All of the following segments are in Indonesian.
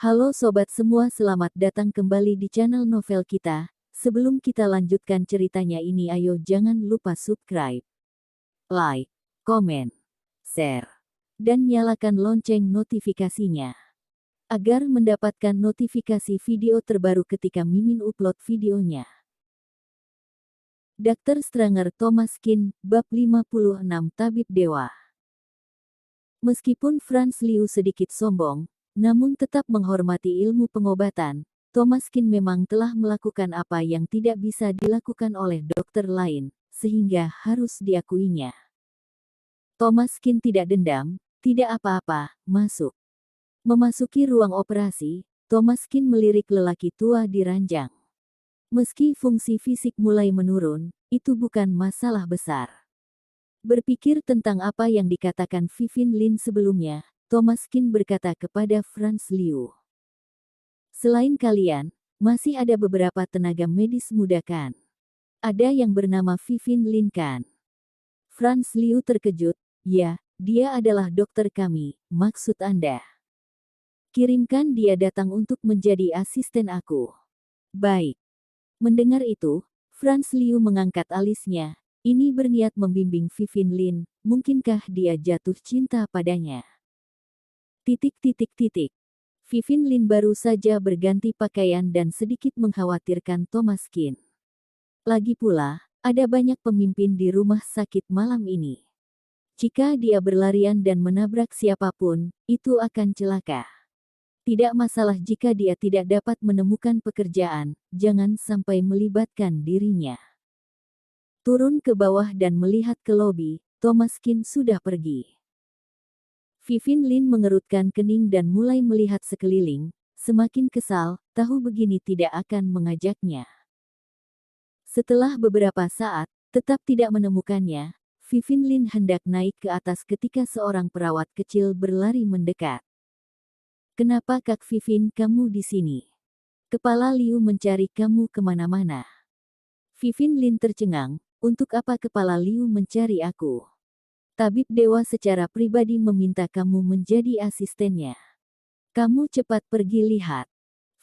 Halo sobat semua, selamat datang kembali di channel novel kita. Sebelum kita lanjutkan ceritanya ini, ayo jangan lupa subscribe, like, komen, share, dan nyalakan lonceng notifikasinya agar mendapatkan notifikasi video terbaru ketika Mimin upload videonya. Dr. Stranger Thomas Kin, Bab 56 Tabib Dewa. Meskipun Franz Liu sedikit sombong, namun tetap menghormati ilmu pengobatan, Thomas Kin memang telah melakukan apa yang tidak bisa dilakukan oleh dokter lain, sehingga harus diakuinya. Thomas Kin tidak dendam, tidak apa-apa, masuk. Memasuki ruang operasi, Thomas Kin melirik lelaki tua di ranjang. Meski fungsi fisik mulai menurun, itu bukan masalah besar. Berpikir tentang apa yang dikatakan Vivin Lin sebelumnya, Thomas Kin berkata kepada Franz Liu. Selain kalian, masih ada beberapa tenaga medis muda kan? Ada yang bernama Vivin Lin kan? Franz Liu terkejut, ya, dia adalah dokter kami, maksud Anda. Kirimkan dia datang untuk menjadi asisten aku. Baik. Mendengar itu, Franz Liu mengangkat alisnya, ini berniat membimbing Vivin Lin, mungkinkah dia jatuh cinta padanya? Vivin Lin baru saja berganti pakaian dan sedikit mengkhawatirkan Thomas Kin. Lagi pula, ada banyak pemimpin di rumah sakit malam ini. Jika dia berlarian dan menabrak siapapun, itu akan celaka. Tidak masalah jika dia tidak dapat menemukan pekerjaan, jangan sampai melibatkan dirinya. Turun ke bawah dan melihat ke lobi, Thomas Kin sudah pergi. Vivin Lin mengerutkan kening dan mulai melihat sekeliling, semakin kesal, tahu begini tidak akan mengajaknya. Setelah beberapa saat, tetap tidak menemukannya, Vivin Lin hendak naik ke atas ketika seorang perawat kecil berlari mendekat. Kenapa Kak Vivin kamu di sini? Kepala Liu mencari kamu kemana-mana. Vivin Lin tercengang, untuk apa Kepala Liu mencari aku? Tabib Dewa secara pribadi meminta kamu menjadi asistennya. Kamu cepat pergi lihat.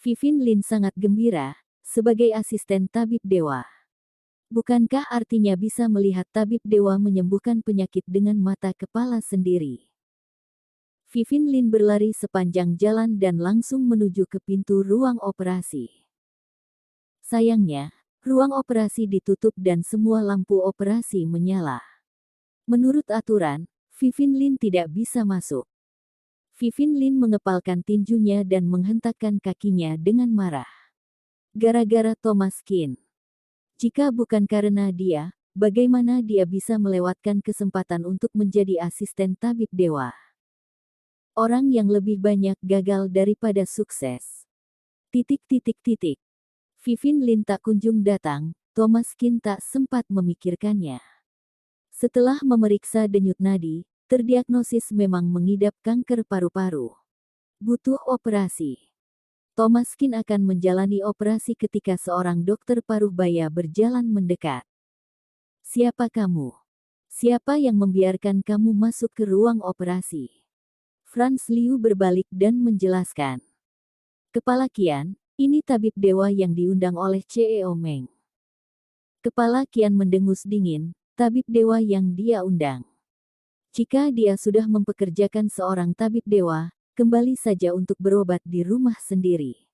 Vivin Lin sangat gembira, sebagai asisten Tabib Dewa. Bukankah artinya bisa melihat Tabib Dewa menyembuhkan penyakit dengan mata kepala sendiri? Vivin Lin berlari sepanjang jalan dan langsung menuju ke pintu ruang operasi. Sayangnya, ruang operasi ditutup dan semua lampu operasi menyala. Menurut aturan, Vivin Lin tidak bisa masuk. Vivin Lin mengepalkan tinjunya dan menghentakkan kakinya dengan marah. Gara-gara Thomas Kin. Jika bukan karena dia, bagaimana dia bisa melewatkan kesempatan untuk menjadi asisten Tabib Dewa? Orang yang lebih banyak gagal daripada sukses. Vivin Lin tak kunjung datang, Thomas Kin tak sempat memikirkannya. Setelah memeriksa denyut nadi, terdiagnosis memang mengidap kanker paru-paru. Butuh operasi. Thomas Kin akan menjalani operasi ketika seorang dokter paruh baya berjalan mendekat. Siapa kamu? Siapa yang membiarkan kamu masuk ke ruang operasi? Franz Liu berbalik dan menjelaskan. Kepala Kian, ini Tabib Dewa yang diundang oleh CEO Meng. Kepala Kian mendengus dingin, Tabib Dewa yang dia undang. Jika dia sudah mempekerjakan seorang Tabib Dewa, kembali saja untuk berobat di rumah sendiri.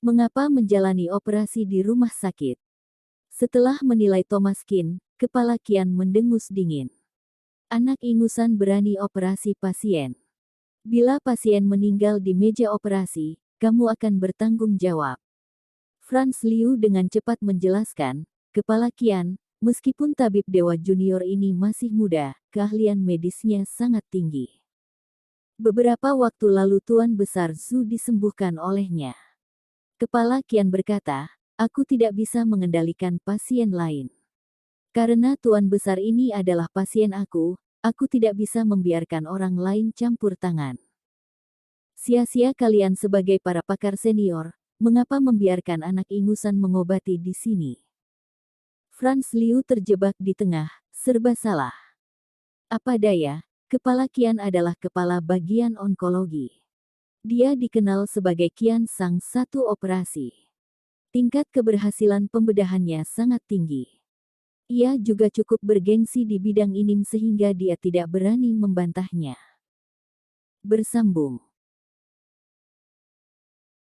Mengapa menjalani operasi di rumah sakit? Setelah menilai Thomas Kin, Kepala Kian mendengus dingin. Anak ingusan berani operasi pasien. Bila pasien meninggal di meja operasi, kamu akan bertanggung jawab. Franz Liu dengan cepat menjelaskan, Kepala Kian, meskipun Tabib Dewa Junior ini masih muda, keahlian medisnya sangat tinggi. Beberapa waktu lalu Tuan Besar Zhu disembuhkan olehnya. Kepala Kian berkata, aku tidak bisa mengendalikan pasien lain. Karena Tuan Besar ini adalah pasien aku tidak bisa membiarkan orang lain campur tangan. Sia-sia kalian sebagai para pakar senior, mengapa membiarkan anak ingusan mengobati di sini? Franz Liu terjebak di tengah, serba salah. Apa daya, Kepala Kian adalah kepala bagian onkologi. Dia dikenal sebagai Kian Sang Satu Operasi. Tingkat keberhasilan pembedahannya sangat tinggi. Ia juga cukup bergengsi di bidang ini sehingga dia tidak berani membantahnya. Bersambung.